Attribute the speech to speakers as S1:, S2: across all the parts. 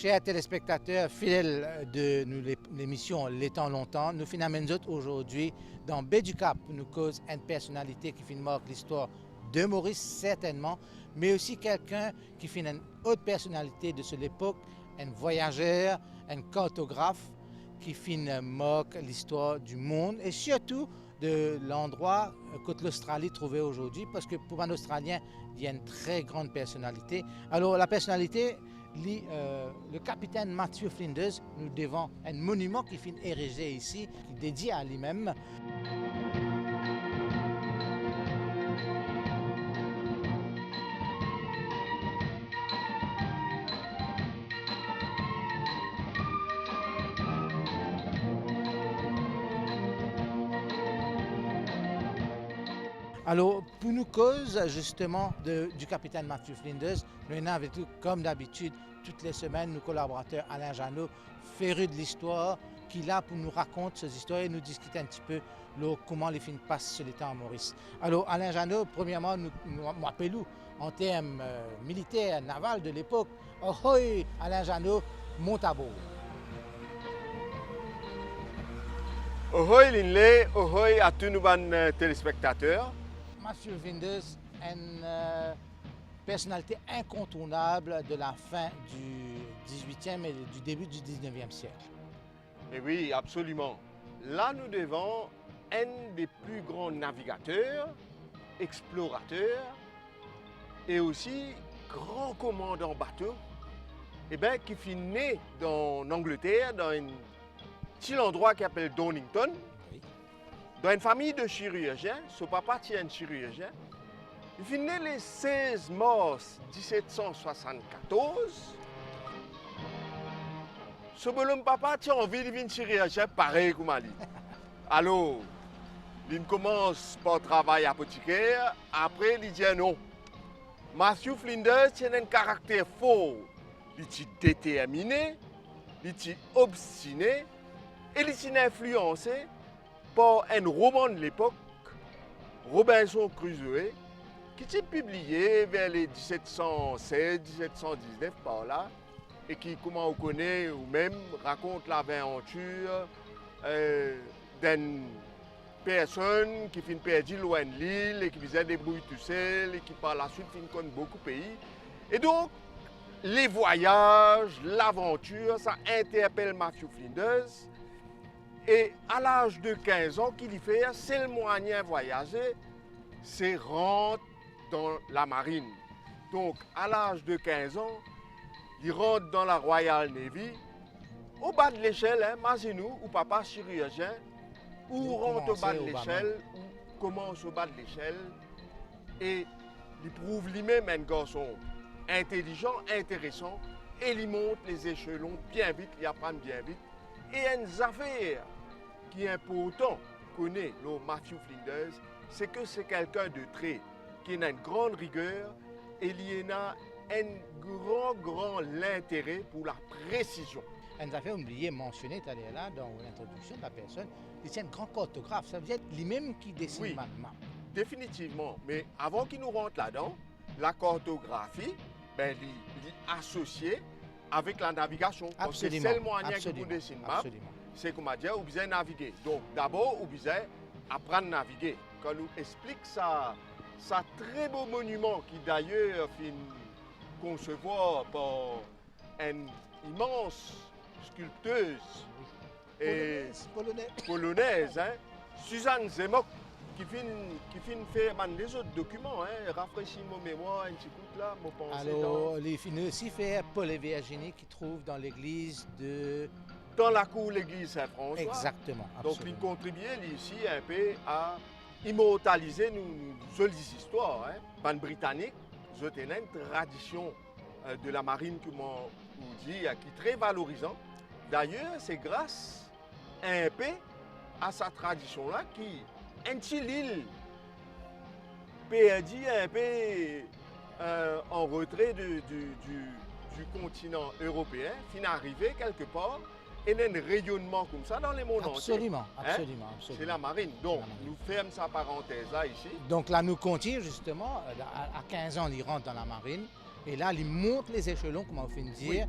S1: Chers téléspectateurs fidèles de l'émission L'étant longtemps, nous finissons aujourd'hui dans Baie du Cap pour nous cause une personnalité qui marque l'histoire de Maurice certainement, mais aussi quelqu'un qui fait une autre personnalité de cette époque, un voyageur, un cartographe qui marque l'histoire du monde et surtout de l'endroit que l'Australie trouvait aujourd'hui, parce que pour un Australien, il y a une très grande personnalité. Alors la personnalité, le capitaine Matthew Flinders, nous devons un monument qui est érigé ici, qui est dédié à lui-même. Alors, pour nous cause justement du capitaine Matthew Flinders, nous avons avec nous, comme d'habitude, toutes les semaines, nos collaborateurs Alain Jeannot, férus de l'histoire, qui est là pour nous raconter ces histoires et nous discuter un petit peu comment les films passent sur l'État à Maurice. Alors, Alain Jeannot, premièrement, nous appelons en termes militaires, navals de l'époque, ahoy, Alain Jeannot, monte à bord.
S2: Ahoy Linley, ahoy à tous nos téléspectateurs.
S1: Matthew Flinders est une personnalité incontournable de la fin du 18e et du début du 19e siècle.
S2: Et oui, absolument. Là, nous devons un des plus grands navigateurs, explorateurs et aussi grand commandant bateau, qui fut né en Angleterre, dans un petit endroit qui s'appelle Donington. Dans une famille de chirurgiens, son papa était un chirurgien. Il est né le 16 mars 1774. Ce bonhomme papa a envie de devenir chirurgien pareil comme lui. Alors, il commence par travailler apothicaire, après il dit non. Matthew Flinders a un caractère fort, il est déterminé, il est obstiné et il est influencé par un roman de l'époque, Robinson Crusoe, qui est publié vers les 1716-1719 par là, et qui, comme on connaît, ou même raconte l'aventure d'une personne qui finit perdue loin de l'île et qui faisait des bruits tout seul et qui par la suite finit connaître beaucoup de pays. Et donc, les voyages, l'aventure, ça interpelle Matthew Flinders. Et à l'âge de 15 ans qu'il y fait, c'est le moyen de voyager, c'est rentrer dans la marine. Donc, à l'âge de 15 ans, il rentre dans la Royal Navy. Au bas de l'échelle, imaginez-nous, ou papa chirurgien, ou rentre au bas de l'échelle, ou commence au bas de l'échelle, et il prouve lui-même un garçon intelligent, intéressant, et il monte les échelons bien vite, il apprend bien vite. Et une affaire qui est important, connaît le Matthew Flinders, c'est que c'est quelqu'un de très, qui a une grande rigueur et il a un grand intérêt pour la précision.
S1: Une affaire oubliée, mentionnée tout à l'heure là, dans l'introduction de la personne, c'est un grand cartographe, ça veut dire lui-même qui dessine la map.
S2: Définitivement, mais avant qu'il nous rentre là-dedans, la cartographie, il est associée avec la navigation.
S1: Absolument.
S2: C'est le moyen que vous dessinez map, c'est comme à dire, vous besoin naviguer. Donc d'abord, vous besoin apprendre à naviguer. Quand nous explique ça très beau monument qui d'ailleurs finit concevoir par une immense sculpteuse et polonaise, Suzanne Zemmock, qui finit faire des autres documents, rafraîchir mon mémoire, un petit coup là, mon pensée.
S1: Alors, il finit aussi faire Paul et Virginie qui trouve dans l'église de...
S2: Dans la cour de l'église Saint-François.
S1: Exactement.
S2: Donc, il contribue ici un peu à immortaliser nos jolies histoires. Pan britannique, je tenais une tradition de la marine, comme on dit, qui est très valorisante. D'ailleurs, c'est grâce un peu à sa tradition-là qui, un petit île perdue un peu en retrait du continent européen, finit arrivé quelque part. Et il y a un rayonnement comme ça dans les mondes entiers.
S1: Absolument.
S2: C'est la marine. Donc, nous fermons sa parenthèse là, ici.
S1: Donc là, nous continuons justement. À 15 ans, il rentre dans la marine. Et là, il monte les échelons, comme on fait dire.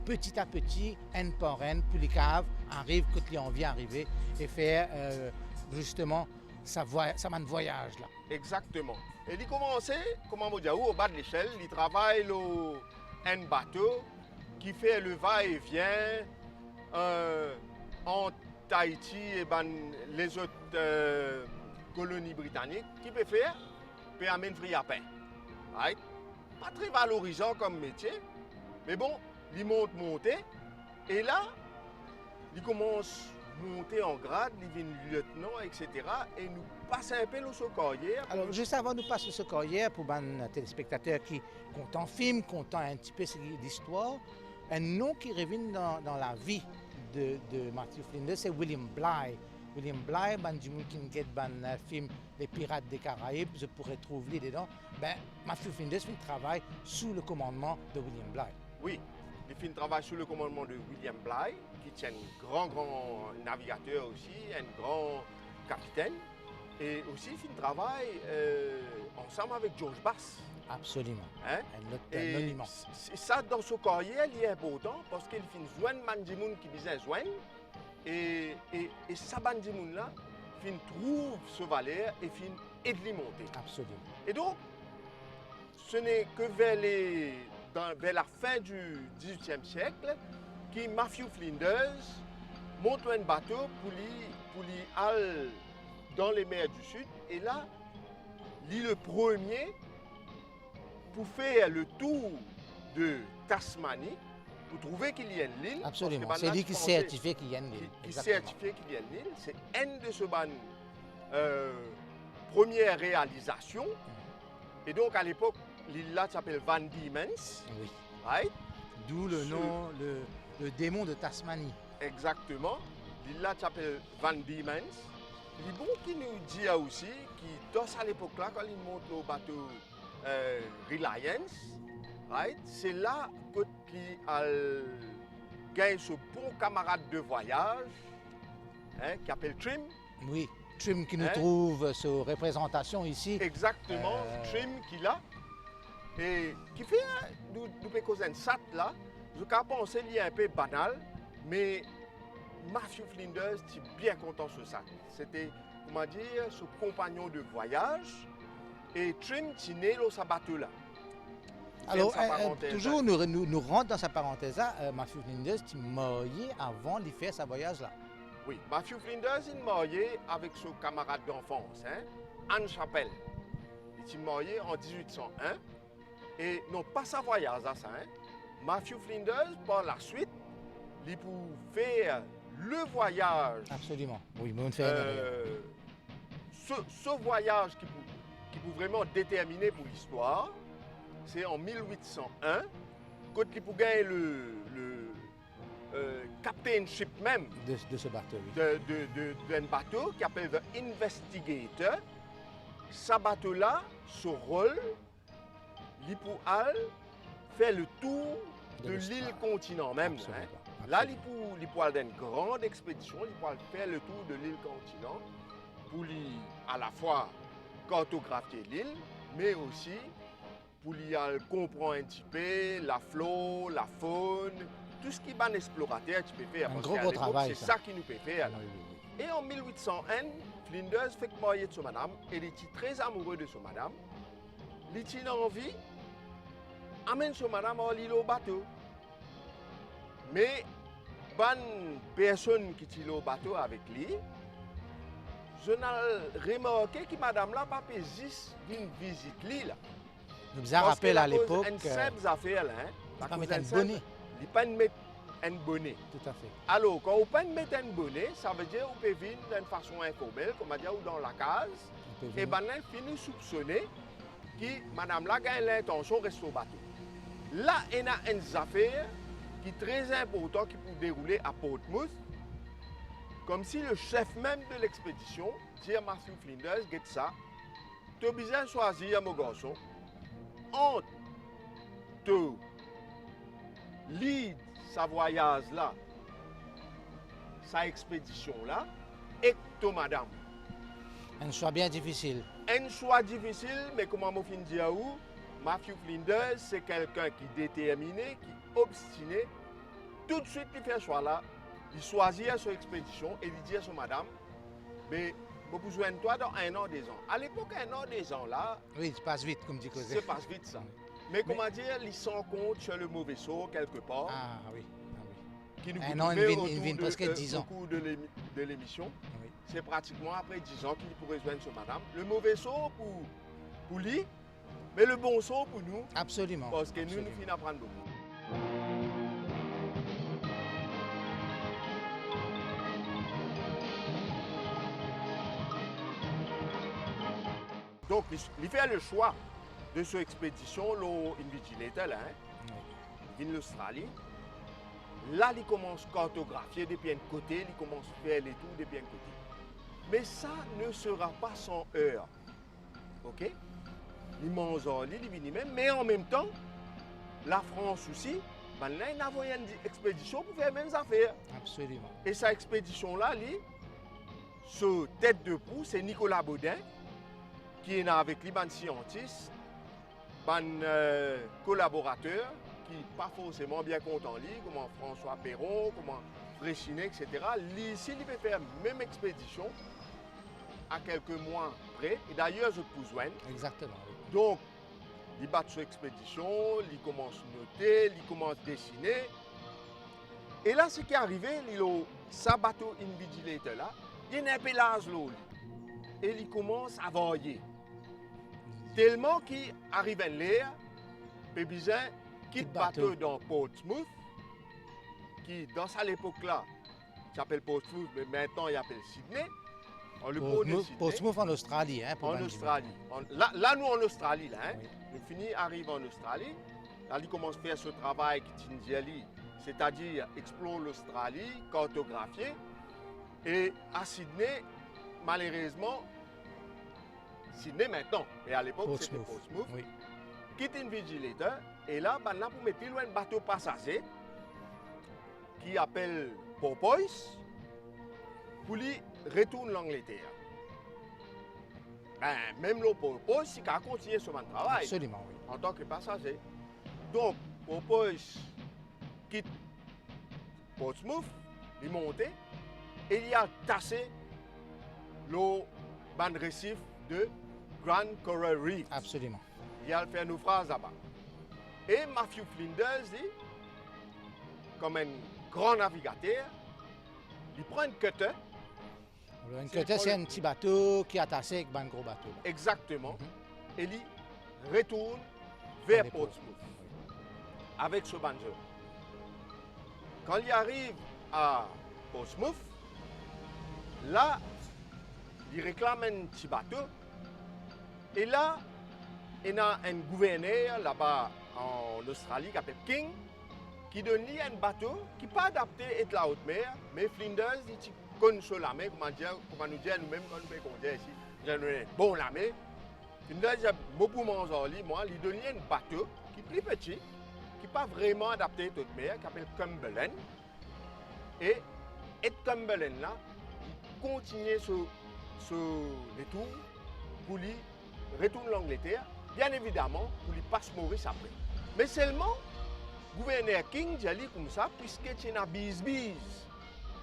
S1: petit à petit, N par N, puis les caves arrivent quand ils ont vient arriver et faire justement sa voyage là.
S2: Exactement. Et il commençait, comment dire, au bas de l'échelle, il travaille un bateau qui fait le va-et-vient entre Tahiti et les autres colonies britanniques. Qui peut faire? Peut amener fric à pain. Right? Pas très valorisant comme métier, mais bon, il monter, et là, il commence à monter en grade, il devient lieutenant, etc. Et nous passe un peu le carrière.
S1: Alors, juste avant de passer ce carrière, pour les téléspectateurs qui comptent en film, comptent un petit peu l'histoire, un nom qui revient dans la vie de Matthew Flinders, c'est William Bligh. William Bligh, du monde qui regarde le film Les Pirates des Caraïbes, je pourrais trouver dedans. Matthew Flinders fait travail sous le commandement de William Bligh.
S2: Oui, il fait un travail sous le commandement de William Bligh, qui est un grand navigateur aussi, un grand capitaine. Et aussi, il fait un travail ensemble avec George Bass.
S1: Absolument.
S2: Hein?
S1: Et
S2: ça, dans ce carrière, il est important parce qu'il fait joindre Mandimoun qui disait joindre. Et ça, Mandimoun là, il trouve ce valeur et il aide lui monter.
S1: Absolument.
S2: Et donc, ce n'est que vers la fin du XVIIIe siècle que Matthew Flinders monte un bateau pour aller dans les mers du Sud. Et là, il est le premier pour faire le tour de Tasmanie pour trouver qu'il y a une île.
S1: Absolument. C'est lui qui certifie qu'il y a une île.
S2: Qui certifie qu'il y a une île. C'est une de ces premières réalisations. Et donc, à l'époque, l'île là s'appelle Van Diemen's.
S1: Oui.
S2: Right?
S1: D'où le nom, le démon de Tasmanie.
S2: Exactement. L'île là s'appelle Van Diemen's. Il est bon qui nous dit aussi, qui dans à l'époque là, quand il monte le bateau Reliance, right? C'est là qu'il a gagné ce bon camarade de voyage, hein, qui s'appelle Trim.
S1: Oui, Trim qui nous trouve sur représentation ici.
S2: Exactement, Trim qui l'a. Et qui fait, nous causer un sat là, je peux penser qu'il est un peu banal, mais Matthew Flinders était bien content de ça. C'était, comment dire, son compagnon de voyage. Et Trim est né dans sa bateau là.
S1: Alors, toujours nous rentre dans sa parenthèse là, Matthew Flinders est marié avant de faire sa voyage là.
S2: Oui, Matthew Flinders est marié avec son camarade d'enfance, hein, Anne Chappell. Il est marié en 1801. Et non pas sa voyage à ça, hein. Matthew Flinders, par la suite, il peut faire le voyage.
S1: Absolument, oui, mais on fait
S2: ce voyage qui peut vraiment déterminer pour l'histoire, c'est en 1801, quand il peut gagner le captainship même
S1: de ce bateau. Oui.
S2: d'un bateau qui s'appelle The Investigator. Ce bateau-là, son rôle, il peut faire le tour de l'île continent même. Hein. Là, il peut aller dans une grande expédition, il peut faire le tour de l'île continent pour à la fois cartographier l'île, mais aussi pour comprendre un petit peu la flore, la faune, tout ce qui est un explorateur tu peux faire.
S1: Un gros travail.
S2: C'est ça qui nous peut faire. Là. Oui. Et en 1801, Flinders fait marier de son madame, et il était très amoureux de son madame. Il a envie, amène son madame à l'île au bateau. Mais, bonne personne qui est au bateau avec lui, je n'ai remarqué que madame là pas juste d'une visite l'île.
S1: Nous avons rappelé à l'époque.
S2: Une simple affaire là, hein.
S1: Il pas mettre un bonnet.
S2: Il pas mettre un bonnet.
S1: Tout à fait.
S2: Alors, quand on peut mettre un bonnet, ça veut dire qu'on peut venir d'une façon informelle, comme on dit, ou dans la case. Et ben, on finit soupçonner que madame là a l'intention de rester au bateau. Là, il y a une affaire qui est très importante qui peut dérouler à Portsmouth. Comme si le chef même de l'expédition, dit à Matthew Flinders, get ça, tu as besoin de choisir, mon garçon, entre te lead sa voyage là, sa expédition là, et ton madame.
S1: Un choix bien difficile.
S2: Un choix difficile, mais comment je finis dire où, Matthew Flinders, c'est quelqu'un qui est déterminé, qui est obstiné, tout de suite, il fait choix là, il choisit son expédition et il dit à son madame, mais j'ai besoin de toi dans 1 an, 2 ans. À l'époque, 1 an, 2 ans là,
S1: Oui, ça passe vite, comme dit Cosé.
S2: ça passe vite ça. Mais comment dire, il s'en compte sur le mauvais saut quelque part,
S1: Ah oui. Ah, oui.
S2: qui nous
S1: 1 an, il vient presque 10 ans.
S2: au cours de l'émission.
S1: Oui.
S2: C'est pratiquement après 10 ans qu'il pourrait joindre son madame. Le mauvais saut pour lui, mais le bon saut pour nous,
S1: Absolument.
S2: parce que nous
S1: absolument.
S2: finissons d'apprendre beaucoup. Donc, il fait le choix de cette expédition, l'Invigilator, là, hein. Il vient l'Australie. Là, il commence à cartographier depuis un côté, il commence à faire les tours depuis un côté. Mais ça ne sera pas sans heure. OK? Il mange il vient même, mais en même temps, la France aussi, ben là, il a envoyé une expédition pour faire les mêmes affaires.
S1: Absolument.
S2: Et cette expédition-là, ce tête de proue, c'est Nicolas Baudin, qui est là avec les scientifiques, les collaborateurs, qui ne sont pas forcément bien contents, comme François Perron, comme Fréchinet, etc. Ici, il peut faire la même expédition à quelques mois près. Et d'ailleurs, je peux joindre.
S1: Exactement. Oui.
S2: Donc, il bat sur expédition, il commence à noter, il commence à dessiner. Et là, ce qui est arrivé, ce bateau Invigilator là, il y a un pelage l'eau. Et il commence à vailler. Tellement qu'il arrive à l'air, et bien, quitte bateau dans Portsmouth, qui dans cette époque-là, s'appelle Portsmouth, mais maintenant il s'appelle Sydney. On le pôle de Sydney.
S1: Portsmouth en Australie. Hein,
S2: en Australie. Là, nous en Australie, là. Hein. Oui. Nous finissons, arrive en Australie. Là, il commence à faire ce travail qui Tindiali, c'est-à-dire explorer l'Australie, cartographier. Et à Sydney, malheureusement, Sydney maintenant, mais à l'époque c'était Portsmouth, oui. Quitte Invigilator. Et là, ben là, pour mettre plus loin un bateau passager qui appelle Porpoise, pour lui retourner l'Angleterre. Ben, même le Porpoise, il a continué son travail.
S1: Absolument, oui.
S2: En tant que passager. Donc, Porpoise quitte Portsmouth, il monte et il a tassé le band récif de Grand Coral Reef.
S1: Absolument.
S2: Il a fait un naufrage là-bas. Et Matthew Flinders, comme un grand navigateur, il prend une cutter.
S1: Un cutter, c'est un petit bateau qui est attaché avec un gros bateau.
S2: Exactement. Et il retourne vers Portsmouth avec ce banjo. Quand il arrive à Portsmouth, là, il réclame un petit bateau. Et là, il y a un gouverneur là-bas en Australie qui s'appelle King, qui donne lui un bateau qui n'est pas adapté à la haute mer, mais Flinders, il connaît sur la mer, comment nous dire nous-mêmes quand nous faisons ici, j'ai bon la mer. Flinders, il a beaucoup manger, moi, il donne lui un bateau qui est plus petit, qui n'est pas vraiment adapté à la haute mer, qui s'appelle Cumberland. Et Cumberland là, il continue sur les tours pour lui retourner l'Angleterre. Bien évidemment, pour lui passe Maurice après. Mais seulement, le gouverneur King dit comme ça, puisque il y a une bise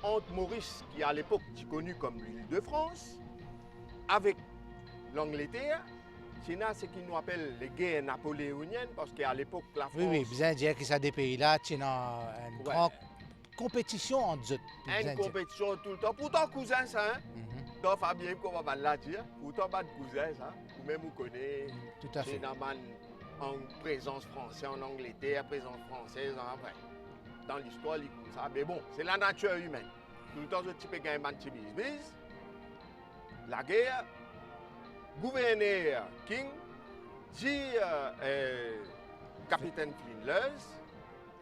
S2: entre Maurice, qui à l'époque est connu comme l'île de France, avec l'Angleterre, il y a ce qu'on appelle les guerres napoléoniennes, parce qu'à l'époque, la France...
S1: Oui, bien dire que ça des pays-là, il y a une grande compétition entre eux.
S2: Une compétition tout le temps. Pourtant, cousin, ça, hein? Donc, Fabien, comment on va la dire? Pourtant, pas de cousin, ça. Vous-même, vous connaissez.
S1: Tout à fait.
S2: En présence française en Angleterre, présence française en vrai. Dans l'histoire, il comme ça. Mais bon, c'est la nature humaine. Tout le temps, ce type de gagne bis. La guerre, gouverneur King dit capitaine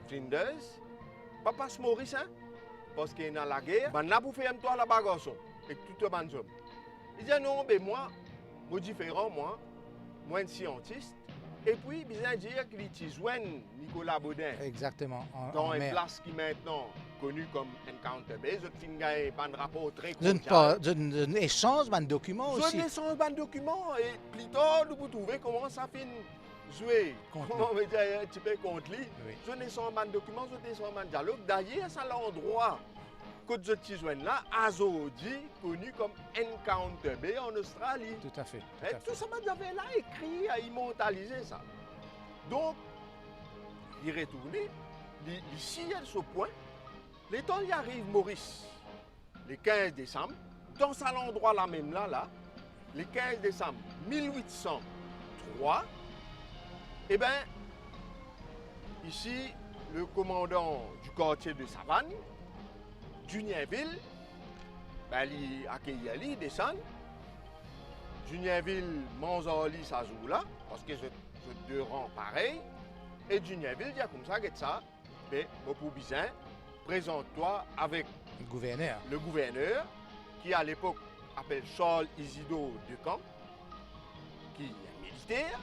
S2: Flinders, papa Maurice, hein? Parce qu'il est dans la guerre, ben là, pour faire un toit la bagarre, et tout le monde. Il dit non, mais moi différent, moi un scientiste. Et puis, il vient dire qu'il joint Nicolas Baudin.
S1: Exactement.
S2: Dans une place qui est maintenant connue comme Encounter Bay. Je finis un rapport très
S1: cordial. Je échange de documents aussi.
S2: Je échange de documents. Et plus tard, vous trouvez comment ça finit jouer,
S1: Contre
S2: comment on veut dire, un petit peu contre lui.
S1: Oui.
S2: Je n'ai son man document, je n'ai son man dialogue. D'ailleurs, c'est l'endroit que je suis là, Azodi, connu comme Encounter Bay en Australie.
S1: Tout à fait.
S2: Et tout ça, j'avais là écrit, à immortaliser ça. Donc, il est retourné, ici, à ce point, le temps il arrive, Maurice, le 15 décembre, dans cet endroit là même là, le 15 décembre 1803, eh bien, ici, le commandant du quartier de Savane, Juniorville, ben, il accueille, il descend. Juniorville, Manzali, ça joue là, parce que c'est deux rangs pareils. Et Juniorville, il y a comme ça, ben, pour Bizin, présente-toi avec
S1: Le gouverneur.
S2: le gouverneur, qui à l'époque appelle Charles Isidore Decamps, qui est militaire,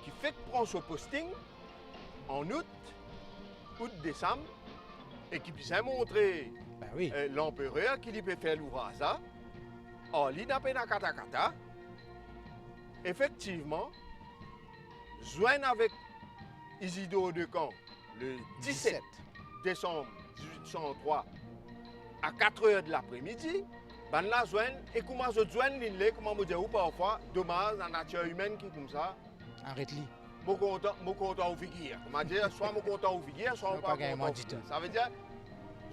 S2: qui fait prendre ce posting en août-décembre, et qui puisse montrer
S1: Ben oui.
S2: l'empereur qui lui peut faire l'ouvrage. En l'Inapena Katakata, effectivement, joignent avec Isidore Decamps le 17 décembre 1803 à 4 h de l'après-midi, ben la joignent et comment je joigne l'île, comment me dire ou parfois, dommage, la nature humaine qui comme ça,
S1: Arrête-lui.
S2: mon content au figure. Comment dire, soit mon content au figure, soit
S1: Non,
S2: mon
S1: pas
S2: pas
S1: gagner
S2: content au
S1: moins
S2: figure.
S1: du
S2: Ça veut dire,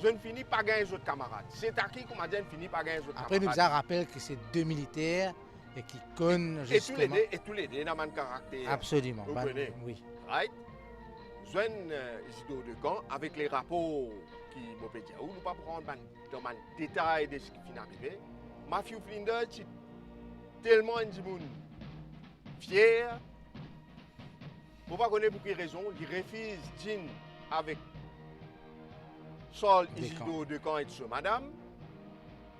S2: je ne finis pas gagner les autres camarades. C'est à qui, comment dire, je ne finis pas gagner les autres
S1: Après, nous
S2: camarades.
S1: rappelle que c'est deux militaires et qui connaissent
S2: Et tous les
S1: justement.
S2: deux, et tous les deux, dans mon caractère.
S1: Absolument.
S2: Vous
S1: Ben,
S2: connaissez.
S1: oui.
S2: Right? Joignent Isidore Decamps avec les rapports qui m'ont dit, ou nous pas prendre dans le détail de ce qui vient d'arriver. Matthew Flinders, c'est tellement un monde fier. Pour pas connaître pour quelle raison, il refuse dîner avec Saul
S1: Decamps.
S2: Isidore Decamps et ce madame.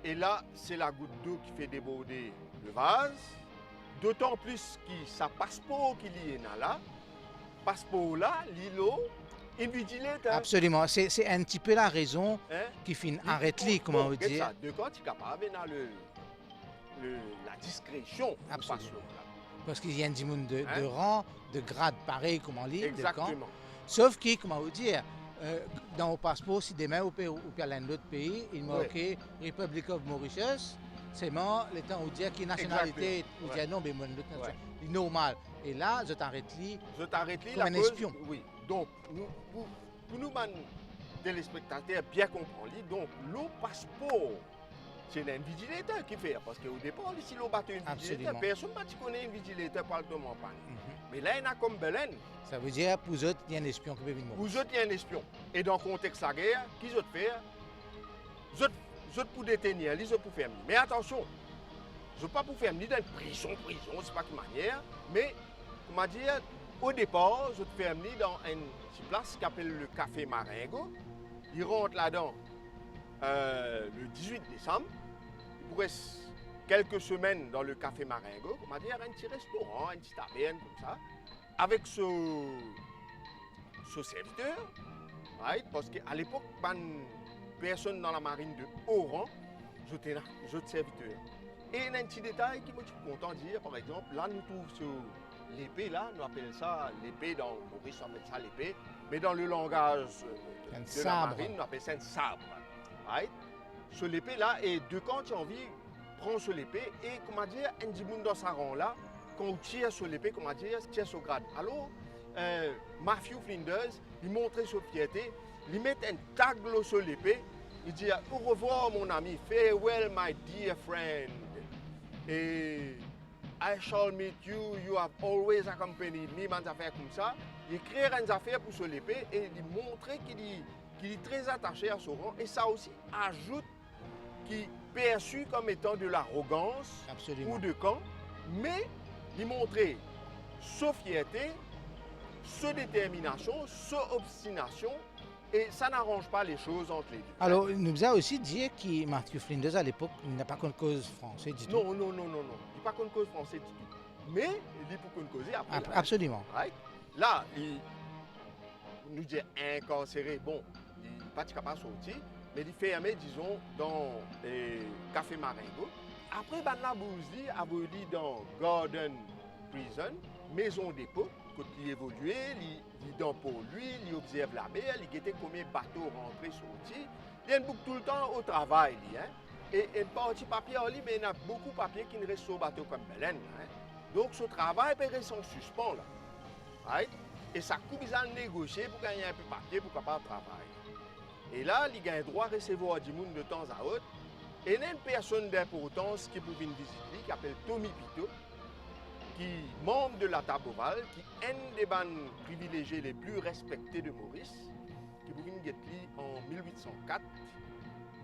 S2: Et là, c'est la goutte d'eau qui fait déborder le vase. D'autant plus que sa passeport qu'il y a là, passeport là, l'îlot, invigilateur.
S1: Absolument. C'est un petit peu la raison
S2: Hein?
S1: qui finit. Arrête-lui, comment on
S2: Regarde
S1: dit.
S2: ça, de quand tu es capable dans la discrétion du
S1: Absolument.
S2: passeport, là.
S1: Parce qu'il y a un monde de
S2: Hein?
S1: rang, de grade pareil comme en ligne.
S2: Exactement.
S1: Sauf que, comment vous dire, dans le passeport, si demain ou l'un d'autre pays, il marquait Republic of Mauritius, c'est moi, le temps où dire qui nationalité,
S2: Exactement.
S1: ou dire non, mais mon autre nationalité, c'est normal. Et là, je t'arrête là.
S2: Je t'arrête là.
S1: Comme un espion.
S2: Oui. Donc, pour nous, téléspectateurs, bien comprendre, donc, le passeport, c'est l'invigilateur qui fait. Parce qu'au départ, si l'on bat un invigilateur,
S1: Absolument.
S2: personne ne connaît un invigilateur par le temps. Mais là, il y a comme Belen.
S1: Ça veut dire, pour eux, il y a un espion qui peut venir.
S2: Vous êtes un espion. Et dans le contexte de la guerre, qui vous faire? Vous êtes pour détenir, vous êtes pour faire. Mais attention, je ne pas pour faire ni dans une prison, c'est pas de manière. Mais, comment dire, au départ, je te fais dans une petite place qui s'appelle le Café Marengo. Il rentre là-dedans le 18 décembre. Il reste quelques semaines dans le Café Marengo, comment dire, un petit restaurant, une petite taverne comme ça, avec ce serviteur, right? Parce qu'à l'époque, personne dans la marine de haut rang, j'étais serviteur. Et il y a un petit détail qui me suis content de dire, par exemple, là nous trouvons sur l'épée, là, nous appelons ça l'épée, dans Maurice on appelle ça l'épée, mais dans le langage de la
S1: sabre.
S2: marine, nous appelons ça un sabre. Right? Sur l'épée là, et de quand tu as envie, prends sur l'épée, et comment dire, un petit monde dans sa rang là, quand on tire sur l'épée, comment dire, tire sur grade. Alors, Matthew Flinders, il montrait sa fierté, il met un tag sur l'épée, il dit au revoir mon ami, farewell my dear friend. Et I shall meet you, you have always accompanied me, des affaires comme ça. Il écrit une affaire pour sur l'épée et il montrait qu'il est très attaché à son rang. Et ça aussi ajoute qu'il est perçu comme étant de l'arrogance
S1: Absolument.
S2: ou de camp, mais il montrait sa fierté, sa détermination, sa obstination, et ça n'arrange pas les choses entre les deux.
S1: Alors, il nous a aussi dit que Matthew Flinders, à l'époque, il n'a pas contre cause français du tout.
S2: Non. Il n'est pas contre cause français du tout. Mais il dit pour qu'on cause après. là.
S1: Absolument.
S2: Right? Là, il nous dit incarcéré. Bon, il n'est pas capable de sortir, mais il est fermé, disons, dans le Café Marengo. Après, il a aboli dans Garden Prison, maison dépôt, quand il évolue, il dans pour lui, il observe la mer, il guette combien de bateaux rentrés sortis. Il boucle tout le temps au travail. Hein. Et une partie papier en lui, mais il y a beaucoup de papier qui ne reste sur le bateau comme Belen. Hein. Donc ce travail peut rester en suspens. Là. Right? Et ça coupe à négocier pour gagner un peu de papier pour capable travailler. Et là, il a le droit de recevoir du monde de temps à autre. Et il y a une personne d'importance qui peut venir visiter, qui s'appelle Tommy Pito, qui est membre de la table ovale, qui est un des bandes privilégiés les plus respectés de Maurice, qui peut venir en 1804.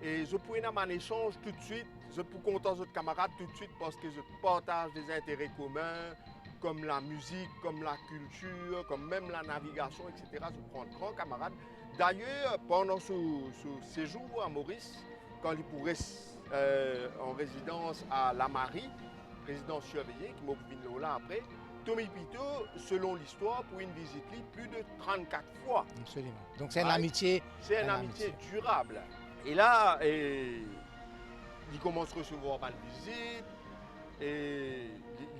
S2: Et je pourrais avoir un échange tout de suite, je peux compter aux autres camarades tout de suite parce que je partage des intérêts communs, comme la musique, comme la culture, comme même la navigation, etc. Je prends de grands camarades. D'ailleurs, pendant ce séjour à Maurice, quand il pourrait en résidence à La Marie, résidence surveillée, qui m'a vu là après, Tommy Pito, selon l'histoire, pour une visite plus de 34 fois.
S1: Absolument. Donc c'est une amitié.
S2: C'est une amitié durable. Et là, il commence à recevoir mal de visites, et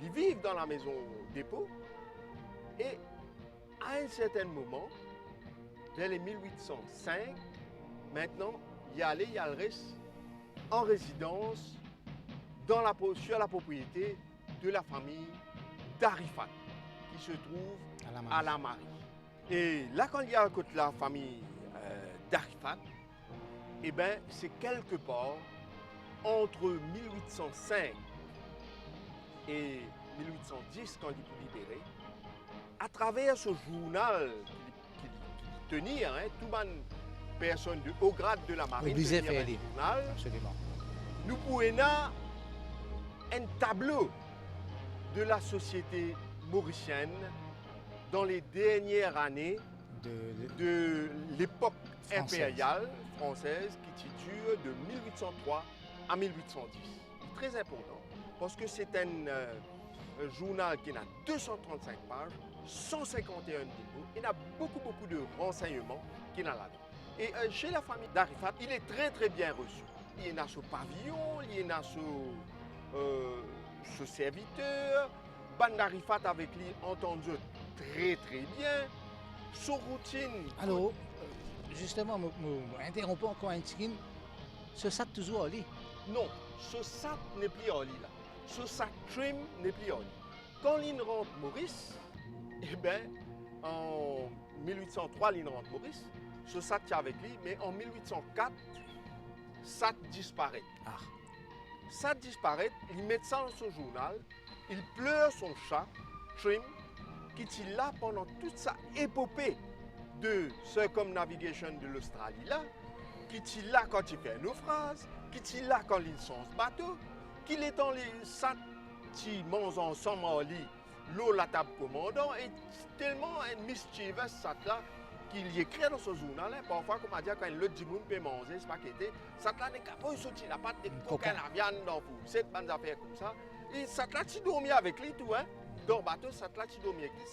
S2: ils vivent dans la maison dépôt. Et à un certain moment, vers les 1805, maintenant, il reste en résidence sur la propriété de la famille d'Arifat, qui se trouve à la Marie. Et là, quand il y a la famille d'Arifat, eh bien, c'est quelque part entre 1805 et 1810, quand il est libéré, à travers ce journal qu'il tenait, hein, tout le monde, personne de haut grade de la marine,
S1: tenir un
S2: journal,
S1: absolument.
S2: Nous pouvons avoir un tableau de la société mauricienne dans les dernières années de l'époque impériale française qui dure de 1803 à 1810. C'est très important parce que c'est un journal qui a 235 pages, 151 niveaux, il y a beaucoup de renseignements qui sont là-dedans. Et chez la famille d'Arifat, il est très bien reçu. Il y a ce pavillon, il y a ce serviteur, Ban d'Arifat avec lui entendu très bien. Son routine.
S1: Alors, justement, interrompons encore un petit ce sac toujours au lit?
S2: Non, ce sac n'est plus au lit là. Ce sac trim n'est plus au lit. Quand il rentre Maurice, eh bien, en 1803, il rentre Maurice, ce sac est avec lui, mais en 1804, ça disparaît.
S1: Ah.
S2: Ça disparaît, il met ça dans son journal, il pleure son chat, Trim, qui est là pendant toute sa épopée de circumnavigation de l'Australie là, qui est là quand il fait un naufrage, qui est là quand il change bateau, qu'il est dans les sacs qui mangent ensemble en lit, l'eau la table commandant, et tellement un mischievous sac là, qu'il écrit dans ce journal, hein, parfois, comme on dit, quand l'autre du monde peut manger, c'est pas qu'il était, ça là n'est qu'à sortir la pâte de coquin la viande dans vous, cette bande d'affaires comme ça. Et ça là, tu dormais avec lui, tout, hein. Dans le bateau, ça là, tu dormais avec lui.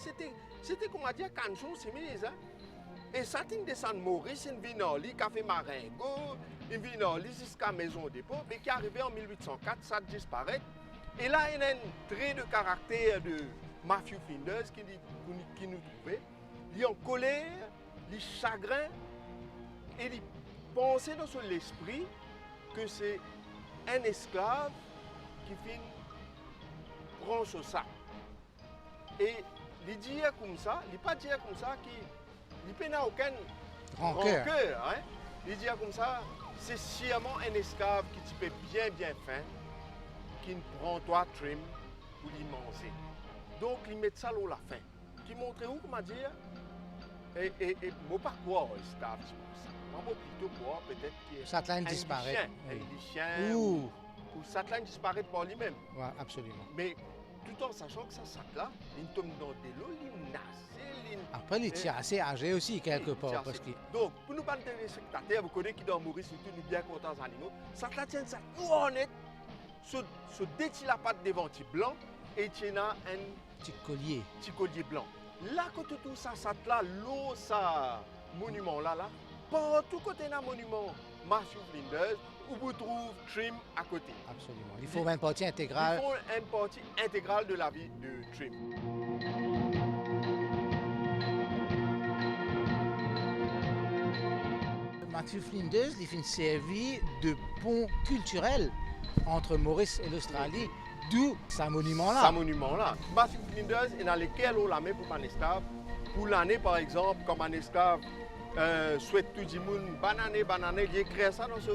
S2: C'était comme on dit, canchon, c'est mis, hein. Et ça, il descend de Maurice, il vient dans lui, café Marengo, il vient dans lui jusqu'à Maison Dépôt, mais qui est arrivé en 1804, ça disparaît. Et là, il y a un trait de caractère de Matthew Flinders qui nous trouvait. Il est en colère, les chagrins et les pensées dans son esprit que c'est un esclave qui finit prend ce sac. Et il dit comme ça, il ne pas dire comme ça qu'il n'a aucun rancœur. Hein? Il dit comme ça, c'est sûrement un esclave qui te fait bien fin, qui ne prend toi trim pour lui manger. Donc il met ça à la fin. Qui montre où, comment dire, et moi pas quoi esclave, moi plutôt quoi, peut-être qu'il
S1: ça disparaît.
S2: Un chien, ou ça disparaît par lui-même.
S1: Oui, absolument.
S2: Mais tout en sachant que ça là, il tombe dans de l'eau, il nasse.
S1: Après, il est assez âgé aussi, quelque part. Parce que...
S2: Donc, pour nous, les téléspectateurs, vous connaissez qui dans Maurice, surtout nous bien contents des animaux, ça là tient ça tout honnête, se détient la patte des ventis blancs et tient un
S1: petit collier
S2: blanc. Là, côté tout ça là, l'eau, ça, monument là, partout côté d'un monument Matthew Flinders, où vous trouvez Trim à côté.
S1: Absolument. Il faut une partie
S2: Ils
S1: intégrale.
S2: font une partie intégrale de la vie de Trim.
S1: Matthew Flinders, il fait servi de pont culturel entre Maurice et l'Australie, d'où ce monument-là.
S2: Ce monument-là. Matthew Flinders, il a lequel on la met pour un esclave. Pour l'année, par exemple, comme un esclave souhaite tout le monde, banane, il écrit ça dans ce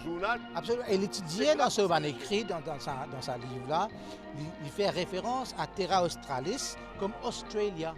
S2: journal.
S1: Absolument. Et l'étudier dans ce manuscrit, dans sa livre-là, il fait référence à Terra Australis comme Australia.